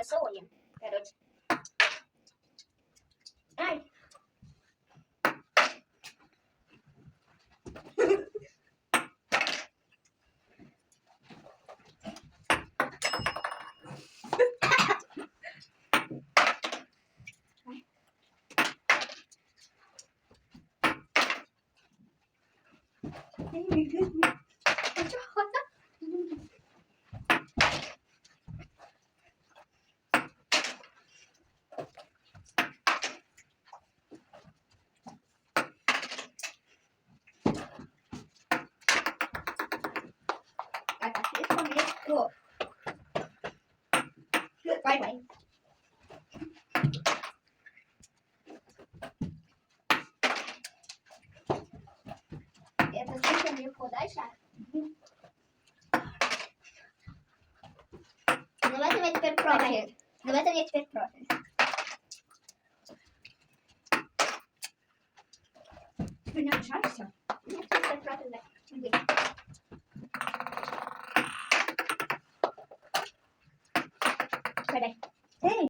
соли. Короче. Ай. Так, слишком легко. Бай-бай. Это слишком легко. Дальше. Ну, в этом я теперь профиль. Ну, в этом я теперь профиль. Ты не обижаешься? Нет, теперь профиль, да. Бай-бай.